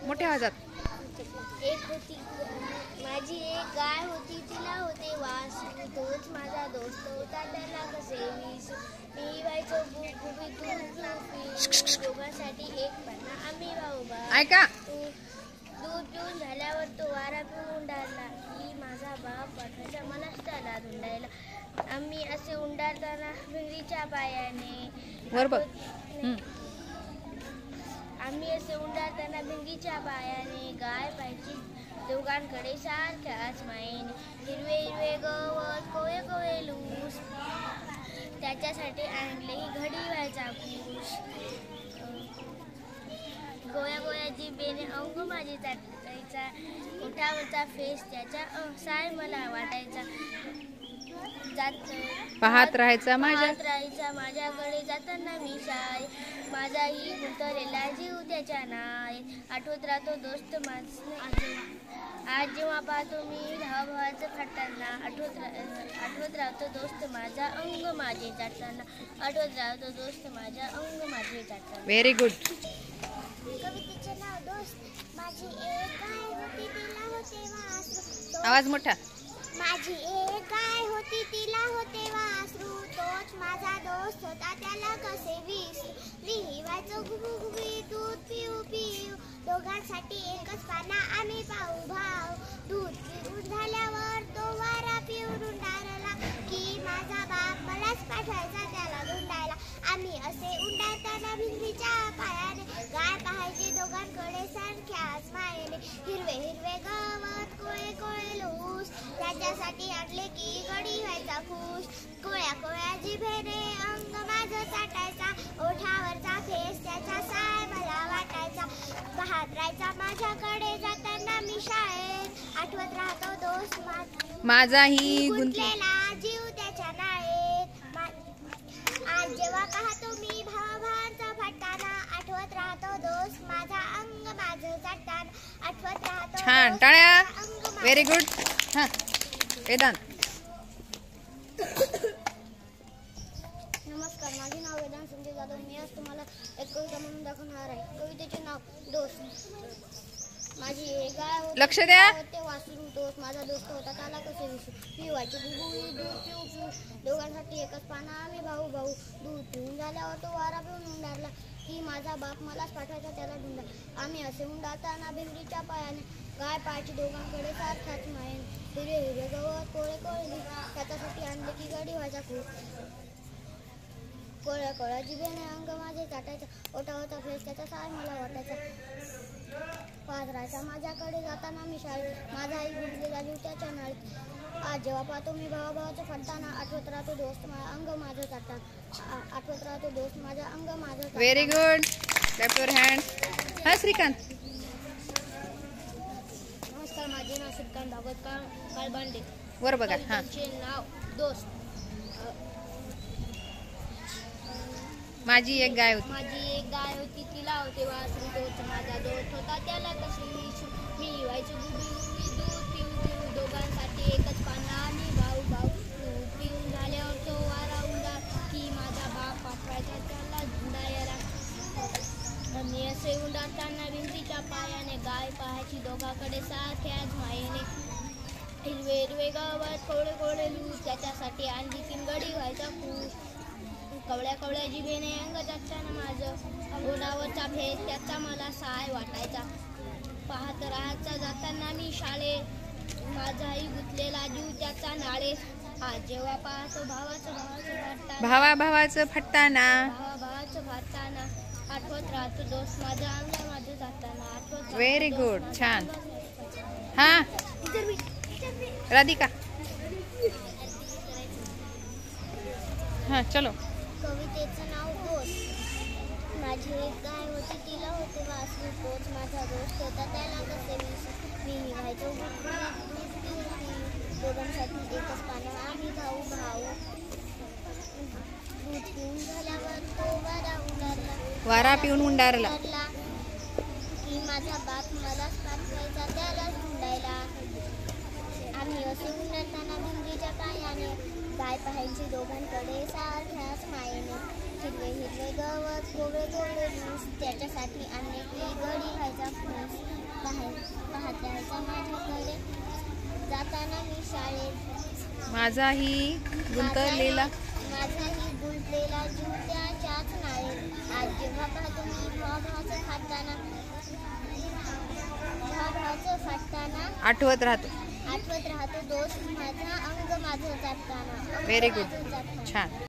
मोठ्या आवाजात. एक होती माझी एक गाय होती, तिला होते वासरू, तोच माझा दोस्त होता, त्याला कसे विसरू. मी व्हायचो गुबगुबी, दूध दोघांसाठी एक पन्ना, आम्ही भाऊ भाऊ. ऐका, दूध पिऊन झाल्यावर तो वारा पिऊन उंडारला की माझा बाप पाठवायचा मलाच त्याला धुंडायला. आम्ही असे उंडारताना भिंगरीच्या पायाने वर बघ. आम्ही असे उंडारताना भिंगीच्या पायाने, गाय पाहिजे दोघांकडे सारख्याच मायेने. हिरवे हिरवे गवत, कोळे कोळे लूस, त्याच्यासाठी आणले ही घडी व्हायचा खुश. गोया गोयाची बेने अंग माझी चाटायचा, ओठावरचा फेस त्याच्या साय मला वाटायचा. पाहत राहायचा माझ्याकडे जाताना मी शाळेत, माझाही उतरलेला जीव त्याच्या नाय. आठवत राहतो दोस्त आज जेव्हा पाहतो मी भावाभावाचं फाटताना. आठवत राहतो दोस्त माझा अंग माझे चाटताना. आठवत राहतो दोस्त माझा अंग माझे चाटताना. Very good. कवितेचे नाव दोस्त. माझी एक गाय होती, तिला होते वासरू. आवाज मोठा. माझी एक गाय होती, तिला होते वासरू, तोच माझा दोस्त होता, त्याला कसे विसरू. मी व्हायचो गुबगुबी, दूध पिऊ पिऊ, दोघांसाठी एकच पाना, आम्ही भाऊ भाऊ. दूध पिऊन झाल्यावर तो वारा पिऊन उंडारला की माझा बाप मलाच पाठवायचा त्याला धुंडायला. आम्ही असे उंडारताना भिंगरीच्या पायाने, गाय पाहायची दोघांकडे सारख्याच मायेने. हिरवे हिरवे गवत, कोळे कोळे लूस, त्याच्यासाठी आणले की घडी व्हायचा खुश. कोळ्या कोळ्या जिभेने अंग माझं चाटायचा, ओठावरचा फेस त्याचा साय मला वाटायचा. पाहत राहायचा माझ्याकडे जाताना मी शाळेत, आठवत राहतो दोस्त माझाही गुंतलेला जीव त्याच्या नाळेत. आज जेव्हा पाहतो मी भावाभावांचा फाटताना, आठवत राहतो दोस्त माझा अंग माझं चाटताना. आठवत राहतो छान. टाळ्या. Very good. हां वेदांत. नमस्कार, माझे नाव वेदांत संजय जाधव. मी आज तुम्हाला एक कविता म्हणून दाखवणार आहे. कवितेचे नाव दोस्त. माझी एक गाय होती, लक्ष द्या. ते वासरू, तोच माझा दोस्त होता, त्याला कसे विसरू. मी व्हायची गुबगुबी, दूध पिऊ पिऊ, दोघांसाठी एकच पाना, आम्ही भाऊ भाऊ. दूध पिऊन झाल्यावर तो वारा पिऊन उंडारला की माझा बाप मलाच पाठवायचा त्याला ढुंडा. आम्ही असे उंडारताना भिंगरीच्या पायाने, गाय पाहायची दोघांकडे सारख्याच मायेने. हिरवे हिरवे गवत, कोळे कोळे, त्याच्यासाठी आणले की गडी व्हायचा खूप. कोळ्या कोळ्या जिभेने अंग माझे चाटायचा, ओठावरचा फेस त्याचा साय मला वाटायचा. पाहत राहायचा माझ्याकडे जाताना मी शाळेत, माझाही गुंतलेला जीव त्याच्या नाळीत. आज जेव्हा पाहतो मी भावाभावाचं फाटताना, आठवत राहतो दोस्त माझा अंग माझं चाटताना. आठवत राहतो दोस्त माझा अंग माझं. Very good. Clap your hand. हा श्रीकांत. नमस्कार, माझे नाव श्रीकांत भागवत काळबांडे. वर बघा. हां. नाव दोस्त. माझी एक गाय होती. माझी एक गाय होती, तिला होते वासरू, तोच माझा दोस्त होता, त्याला कसे विसरू. मी व्हायचो गुबगुबी, दूध पिऊ पिऊ, दोघांसाठी एकच पाना, आम्ही भाऊ भाऊ. दूध पिऊन झाल्यावर तो वारा उंडार की माझा बाप पाठवायचा त्याला धुंडायला. आम्ही असे उंडारताना भिंगरीच्या पायाने, गाय पाहायची दोघांकडे सारख्याच मायेने. हिरवे हिरवे गवत, कोळे कोळे लूस, त्याच्यासाठी आणली की गडी व्हायचा खुश. कवळ्या कवळ्या जिभेने अंग चाटताना माझं, ओठावरचा फेस त्याचा मला साय वाटायचा. पाहत राहायचा जाताना मी शाळेत, माझाही गुंतलेला जीव त्याचा नाळेत. आज जेव्हा पाहतो भावाभावाचं फाटताना, आठवत राहतो दोस्त माझा अंग माझं जाताना. आठवत. Very good. छान. हां राधिका. हां चलो. कवितेचं नाव दोस्त. माझी एक गाय होती, तिला होते वासरू, तोच माझा दोस्त होता, त्याला कसे विसरू. मी व्हायचो दोघांसाठी एकच पानं, आम्ही भाऊ भाऊ. दूध पिऊन झाल्यावर तो वारा पिऊन उंडारला की माझा बाप मलाच पाठवायचा त्याला ढुंडायला. आम्ही असे उंडारताना भिंगरीच्या पायाने, गाय पाहायची दोघांकडे सारख्याच मायेने. हिरवे हिरवे गवत, कोवळे कोवळे लूस, त्याच्यासाठी आणले की गडी व्हायचा खुश. होता माझ्याकडे जाताना मी शाळेत माझाही गुंतलेला माझाही गुंतलेला जीव त्याच्याच नाळेत आज जेव्हा पाहतो मी भावाचं फाटताना आठवत राहतो. दोस्त माझा अंग माझं जाताना व्हेरी गुड, छान.